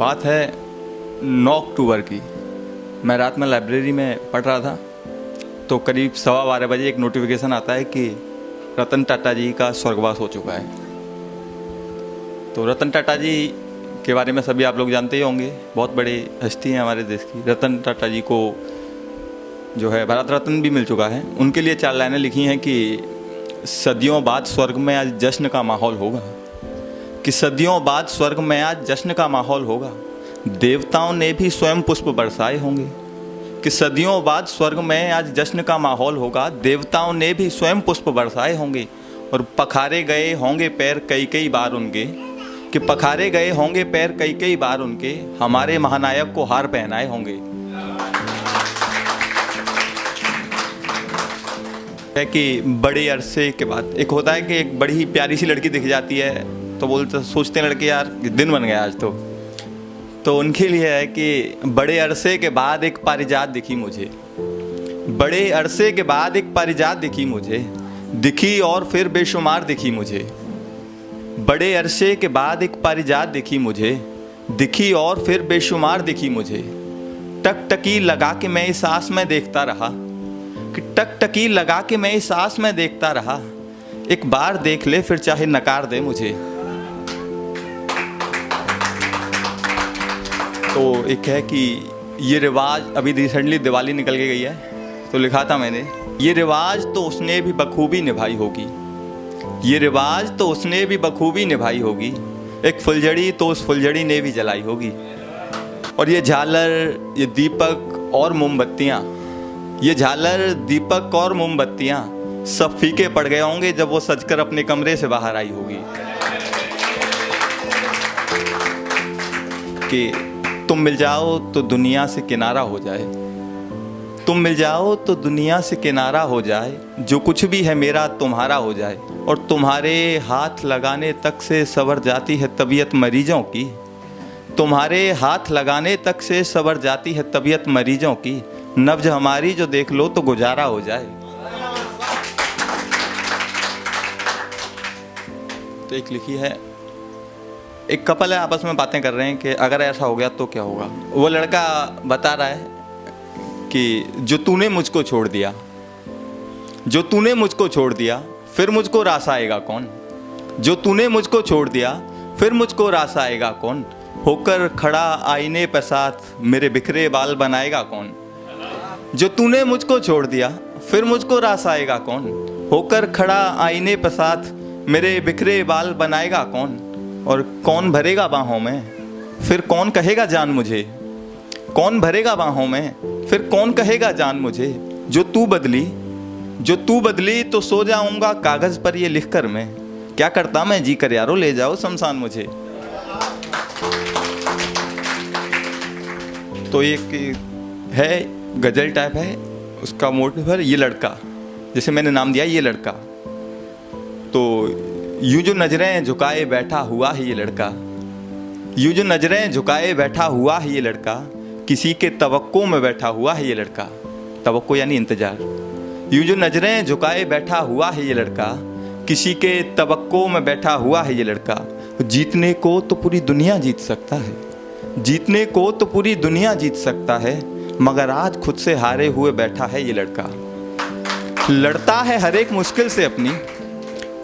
बात है 9 अक्टूबर की। मैं रात में लाइब्रेरी में पढ़ रहा था तो करीब 12:15 बजे एक नोटिफिकेशन आता है कि रतन टाटा जी का स्वर्गवास हो चुका है। तो रतन टाटा जी के बारे में सभी आप लोग जानते ही होंगे, बहुत बड़ी हस्ती हैं हमारे देश की। रतन टाटा जी को जो है भारत रत्न भी मिल चुका है। उनके लिए 4 लाइनें लिखी हैं कि सदियों बाद स्वर्ग में आज जश्न का माहौल होगा, कि सदियों बाद स्वर्ग में आज जश्न का माहौल होगा, देवताओं ने भी स्वयं पुष्प बरसाए होंगे। कि सदियों बाद स्वर्ग में आज जश्न का माहौल होगा, देवताओं ने भी स्वयं पुष्प बरसाए होंगे, और पखारे गए होंगे पैर कई कई बार उनके, कि पखारे गए होंगे पैर कई कई बार उनके, हमारे महानायक को हार पहनाए होंगे। है कि बड़े अरसे के बाद एक होता है कि एक बड़ी ही प्यारी सी लड़की दिख जाती है तो बोलते सोचते हैं लड़के यार दिन बन गया आज तो उनके लिए है कि बड़े अरसे के बाद एक पारिजात दिखी मुझे, बड़े अरसे के बाद एक पारिजात दिखी मुझे, दिखी और फिर बेशुमार दिखी मुझे। बड़े अरसे के बाद एक पारिजात दिखी मुझे, दिखी और फिर बेशुमार दिखी मुझे। टकटकी लगा के मैं इस आस में देखता रहा, कि टकटकी लगा के मैं इस आस में देखता रहा, एक बार देख ले फिर चाहे नकार दे मुझे। तो एक है कि ये रिवाज अभी रिसेंटली दिवाली निकल के गई है तो लिखा था मैंने, ये रिवाज तो उसने भी बखूबी निभाई होगी, ये रिवाज तो उसने भी बखूबी निभाई होगी, एक फुलझड़ी तो उस फुलझड़ी ने भी जलाई होगी। और ये झालर, ये दीपक और मोमबत्तियाँ, ये झालर दीपक और मोमबत्तियाँ सब फीके पड़ गए होंगे जब वो सजकर अपने कमरे से बाहर आई होगी। कि तुम मिल जाओ तो दुनिया से किनारा हो जाए, तुम मिल जाओ तो दुनिया से किनारा हो जाए, जो कुछ भी है मेरा तुम्हारा हो जाए, और तुम्हारे हाथ लगाने तक से सवर जाती है तबीयत मरीजों की, तुम्हारे हाथ लगाने तक से सवर जाती है तबीयत मरीजों की, नब्ज हमारी जो देख लो तो गुजारा हो जाए। तो एक लिखी है, एक कपल है आपस में बातें कर रहे हैं कि अगर ऐसा हो गया तो क्या होगा। वो लड़का बता रहा है कि जो तूने मुझको छोड़ दिया, जो तूने मुझको छोड़ दिया फिर मुझको रास आएगा कौन, जो तूने मुझको छोड़ दिया फिर मुझको रास आएगा कौन, होकर खड़ा आईने पर साथ मेरे बिखरे बाल बनाएगा कौन, जो तूने मुझको छोड़ दिया फिर मुझको रास आएगा कौन, होकर खड़ा आईने पर साथ मेरे बिखरे बाल बनाएगा कौन, और कौन भरेगा बाहों में फिर कौन कहेगा जान मुझे, कौन भरेगा बाहों में फिर कौन कहेगा जान मुझे, जो तू बदली, जो तू बदली तो सो जाऊंगा कागज पर ये लिखकर मैं, क्या करता मैं जी कर यारो ले जाओ शमशान मुझे। तो एक है गजल टाइप है, उसका मोटिव है ये लड़का, जैसे मैंने नाम दिया ये लड़का। तो यूं जो नजरें झुकाए बैठा हुआ है ये लड़का, यूं जो नजरें झुकाए बैठा हुआ है ये लड़का, किसी के तवक्को में बैठा हुआ है ये लड़का, तवक्को यानी इंतजार। यूं जो नजरें झुकाए बैठा हुआ है ये लड़का, किसी के तवक्को में बैठा हुआ है ये लड़का, जीतने को तो पूरी दुनिया जीत सकता है, जीतने को तो पूरी दुनिया जीत सकता है, मगर आज खुद से हारे हुए बैठा है ये लड़का। लड़ता है हर एक मुश्किल से अपनी,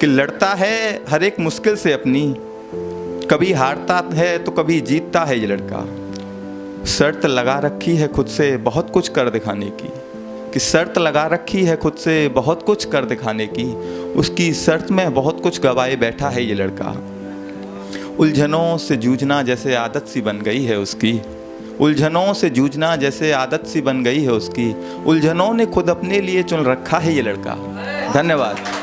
कि लड़ता है हर एक मुश्किल से अपनी, कभी हारता है तो कभी जीतता है ये लड़का। शर्त लगा रखी है खुद से बहुत कुछ कर दिखाने की, कि शर्त लगा रखी है खुद से बहुत कुछ कर दिखाने की, उसकी शर्त में बहुत कुछ गवाए बैठा है ये लड़का। उलझनों से जूझना जैसे आदत सी बन गई है उसकी, उलझनों से जूझना जैसे आदत सी बन गई है उसकी, उलझनों ने खुद अपने लिए चुन रखा है ये लड़का। धन्यवाद।